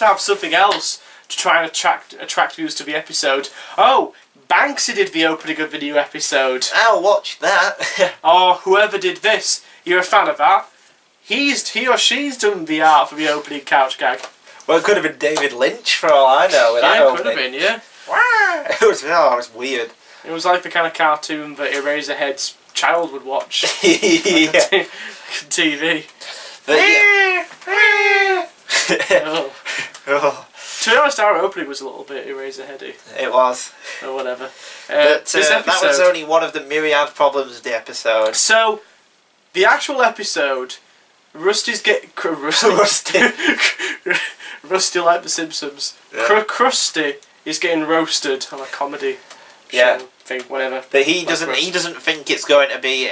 to have something else to try and attract viewers to the episode. Oh, Banksy did the opening of the new episode. I'll watch that. Or whoever did this. You're a fan of that? He or she's done the art for the opening couch gag. Well, it could have been David Lynch for all I know. Yeah, it could have been, yeah. It was weird. It was like the kind of cartoon that Eraserhead's child would watch. Yeah. TV. But, yeah. Oh. Oh. To be honest, our opening was a little bit Eraserheady. It was. Or whatever. But this episode, that was only one of the myriad problems of the episode. So, the actual episode, Rusty's Rusty like the Simpsons. Yeah. Krusty is getting roasted on a comedy show thing, whatever. But he doesn't think it's going to be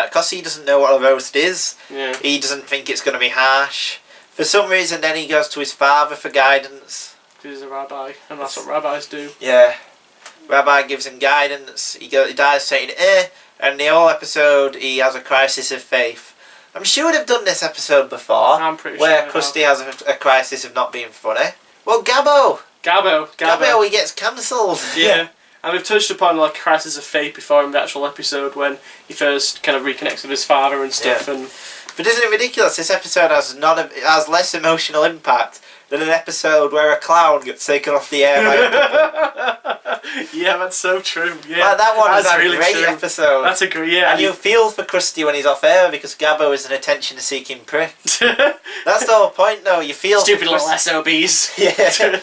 because he doesn't know what a roast is. Yeah. He doesn't think it's going to be harsh. For some reason, then he goes to his father for guidance. He's a rabbi, and that's what rabbis do. Yeah. Rabbi gives him guidance. He dies saying, and the whole episode he has a crisis of faith. I'm sure they've done this episode before. I'm pretty where sure. Where Krusty has a crisis of not being funny. Well, Gabbo, he gets cancelled. Yeah. And we've touched upon like Crisis of Faith before in the actual episode when he first kind of reconnects with his father and stuff. Yeah. And But isn't it ridiculous? This episode has less emotional impact than an episode where a clown gets taken off the air by a puppet. Yeah, that's so true. Yeah, like, that one was a really great true. episode. That's a great, yeah. And you feel for Krusty when he's off air because Gabbo is an attention-seeking prick. That's the whole point, though. You feel stupid little SOBs. Yeah.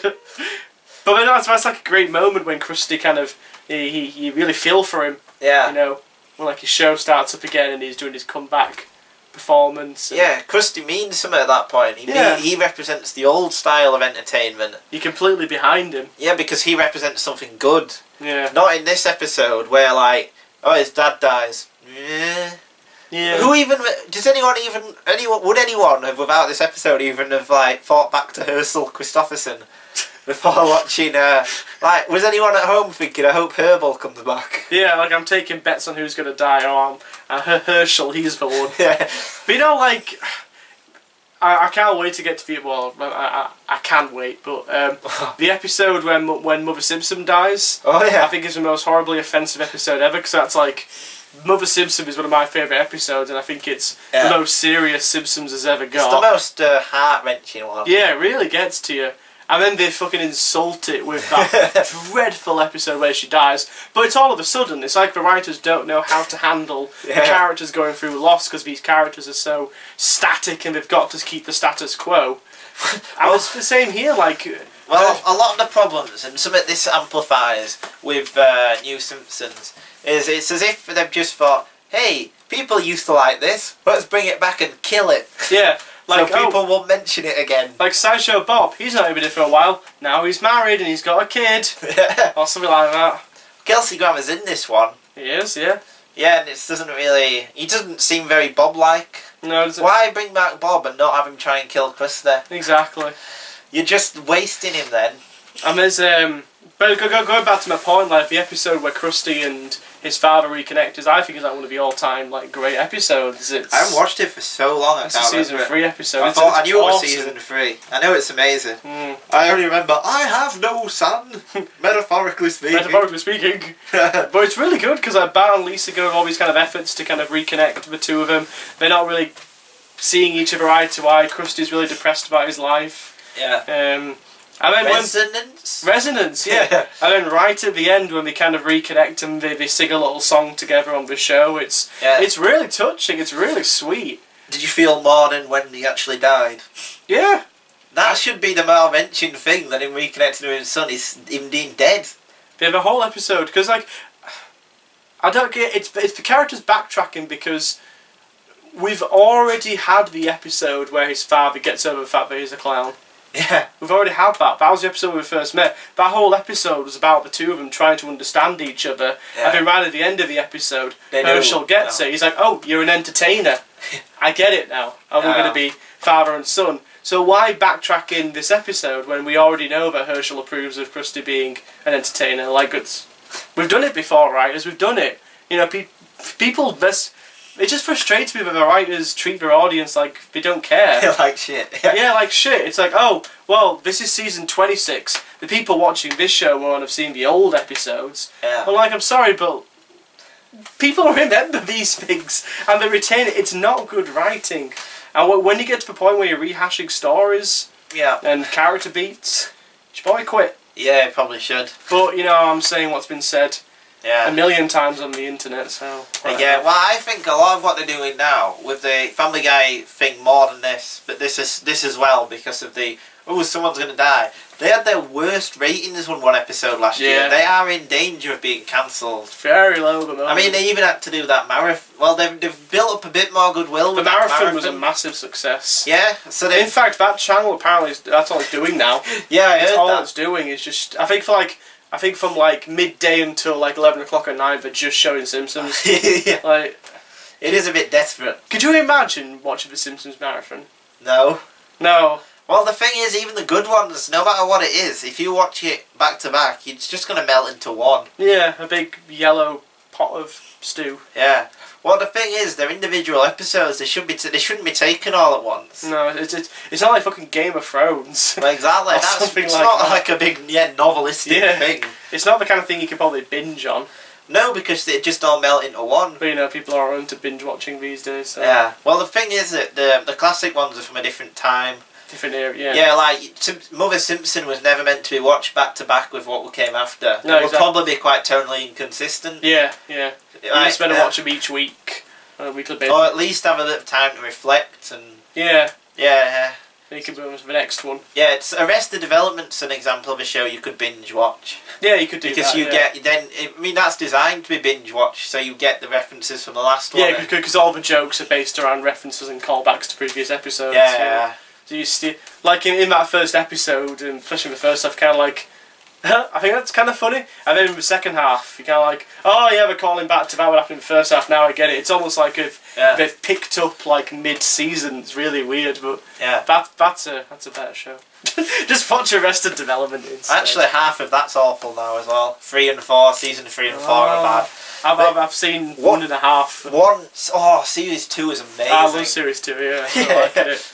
But then that's like a great moment when Krusty kind of you really feel for him. Yeah. You know, when like his show starts up again and he's doing his comeback performance. And yeah, Krusty means something at that point. He represents the old style of entertainment. You're completely behind him. Yeah, because he represents something good. Yeah. Not in this episode where like, oh, his dad dies. Yeah. Who even would anyone have without this episode even have like thought back to Herschel Christopherson before watching like was anyone at home thinking I hope Herbal comes back? Yeah, like I'm taking bets on who's gonna die or Herschel, he's the one. Yeah. But you know, like I can't wait to get to the I can't wait, but the episode when Mother Simpson dies. Oh yeah. I think it's the most horribly offensive episode ever because that's like Mother Simpson is one of my favourite episodes, and I think it's the most serious Simpsons has ever got. It's the most heart-wrenching one. Yeah, it really gets to you. And then they fucking insult it with that dreadful episode where she dies. But it's all of a sudden, it's like the writers don't know how to handle the characters going through loss because these characters are so static and they've got to keep the status quo. And it's the same here, like... Well, a lot of the problems, and some of this amplifies with New Simpsons, is it's as if they've just thought, hey, people used to like this, let's bring it back and kill it. Yeah. Like, so people won't mention it again. Like Sideshow Bob, he's not been in it for a while, now he's married and he's got a kid. Or something like that. Kelsey Grammer's in this one. He is, yeah. Yeah, and it doesn't really... He doesn't seem very Bob-like. No, doesn't. Why bring back Bob and not have him try and kill Krusty? Exactly. You're just wasting him then. And there's but going back to my point, like the episode where Krusty and his father reconnect I think is like one of the all-time like great episodes. I haven't watched it for so long. It's a season 3 episode. I knew it was awesome. season 3. I know it's amazing. I only remember I have no son, metaphorically speaking. Metaphorically speaking. But it's really good because like Bart and Lisa go all these kind of efforts to kind of reconnect the two of them. They're not really seeing each other eye to eye. Krusty's really depressed about his life. Yeah. And then Resonance, yeah. And then right at the end when they kind of reconnect and they sing a little song together on the show, it's really touching, it's really sweet. Did you feel more than when he actually died? Yeah. That should be the more mentioned thing than him reconnecting with his son, is him being dead. They have a whole episode, because like, I don't get, it's the characters backtracking because we've already had the episode where his father gets over the fact that he's a clown. Yeah. We've already had that. That was the episode when we first met. That whole episode was about the two of them trying to understand each other. Yeah. And then right at the end of the episode, Herschel gets it. He's like, oh, you're an entertainer. I get it now. And we're going to be father and son. So why backtrack in this episode when we already know that Herschel approves of Krusty being an entertainer? Like, we've done it before, right? As we've done it. You know, people, It just frustrates me that the writers treat their audience like they don't care. Like shit. Yeah, like shit. It's like, oh, well, this is season 26. The people watching this show won't have seen the old episodes. Yeah. I'm like, I'm sorry, but people remember these things and they retain it. It's not good writing. And when you get to the point where you're rehashing stories and character beats, you should probably quit. Yeah, probably should. But, you know, I'm saying what's been said a million times on the internet, so... Yeah, well, I think a lot of what they're doing now with the Family Guy thing more than this, but this as well because of the someone's gonna die. They had their worst ratings on one episode last year. They are in danger of being cancelled. Very low at the moment. I mean, they even had to do that marathon. Well, they've built up a bit more goodwill. The marathon was a massive success. Yeah, so in fact, that channel apparently that's all it's doing now. Yeah, I heard that's all that. it's doing is just I think from like midday until like 11 o'clock at night, they're just showing Simpsons. Yeah. Like, it is a bit desperate. Could you imagine watching the Simpsons marathon? No. No. Well, the thing is, even the good ones, no matter what it is, if you watch it back to back, it's just going to melt into one. Yeah, a big yellow pot of stew. Yeah. Well, the thing is, they're individual episodes. They shouldn't be taken all at once. No, it's not like fucking Game of Thrones. Well, exactly. It's not like a big novelistic thing. It's not the kind of thing you can probably binge on. No, because they just all melt into one. But you know, people are into binge watching these days. So. Yeah. Well, the thing is that the classic ones are from a different time. Different era, yeah. Yeah, like Mother Simpson was never meant to be watched back to back with what came after. No, it would probably be quite tonally inconsistent. Yeah, yeah. You just better watch them each week, on a weekly basis. Or at least have a little time to reflect and. Yeah. Yeah. Then you can move on to the next one. Yeah, it's Arrested Development's an example of a show you could binge watch. Yeah, you could do because that. You get then. I mean, that's designed to be binge watched, so you get the references from the last one. Yeah, because all the jokes are based around references and callbacks to previous episodes. Yeah. So you still like in that first episode, and especially in the first half, kind of like, I think that's kind of funny. And then in the second half, you kind of like, oh yeah, we're calling back to that what happened in the first half. Now I get it. It's almost like if they've picked up like mid-season. It's really weird, but that's a better show. Just watch Arrested Development instead. Actually, half of that's awful now as well. 3 and 4, season 3 and 4 are bad. I've seen 1.5. Series 2 is amazing. I love series 2. Yeah, I like it.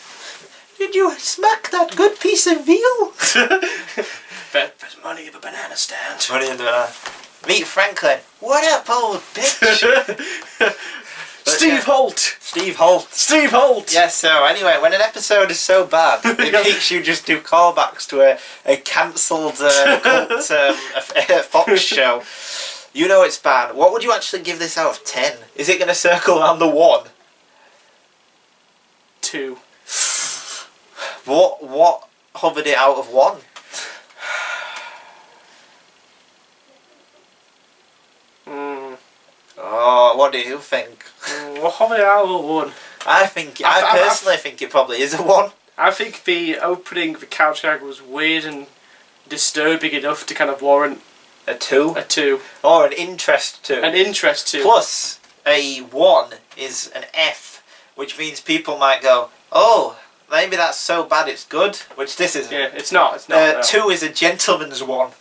Did you smack that good piece of veal? There's money in the banana stand. Money in the banana. Meet Franklin. What up, old bitch? Steve Holt. Steve Holt. Steve Holt. Yeah, so anyway, when an episode is so bad, it makes you just do callbacks to a cancelled cult Fox show. You know it's bad. What would you actually give this out of 10? Is it going to circle around the 1? 2. What hovered it out of 1? Oh, what do you think? What hovered it out of 1? I personally think it probably is a 1. I think the opening of the couch gag was weird and disturbing enough to kind of warrant a 2. A 2. Or an interest 2. An interest 2. Plus, a 1 is an F, which means people might go, oh, maybe that's so bad it's good, which this isn't. Yeah, it's not. It's not. No. 2 is a gentleman's 1.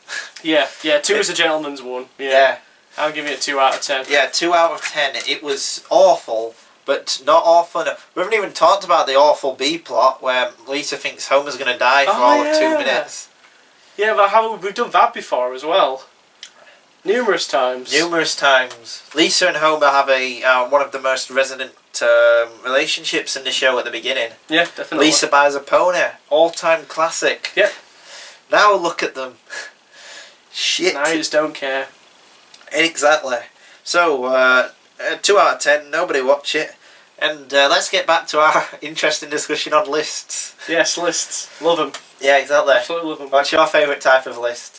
Yeah, 2 is a gentleman's 1. Yeah. I'll give it a 2 out of 10. Yeah, 2 out of 10. It was awful, but not awful enough. We haven't even talked about the awful B plot where Lisa thinks Homer's going to die for all of 2 minutes. Yeah, but we've done that before as well. Numerous times. Lisa and Homer have one of the most resonant relationships in the show at the beginning. Yeah, definitely. Lisa buys a pony. All-time classic. Yep. Now look at them. Shit. Now you just don't care. Exactly. So, 2 out of 10. Nobody watch it. And let's get back to our interesting discussion on lists. Yes, lists. Love them. Yeah, exactly. Absolutely love them. What's your favourite type of list?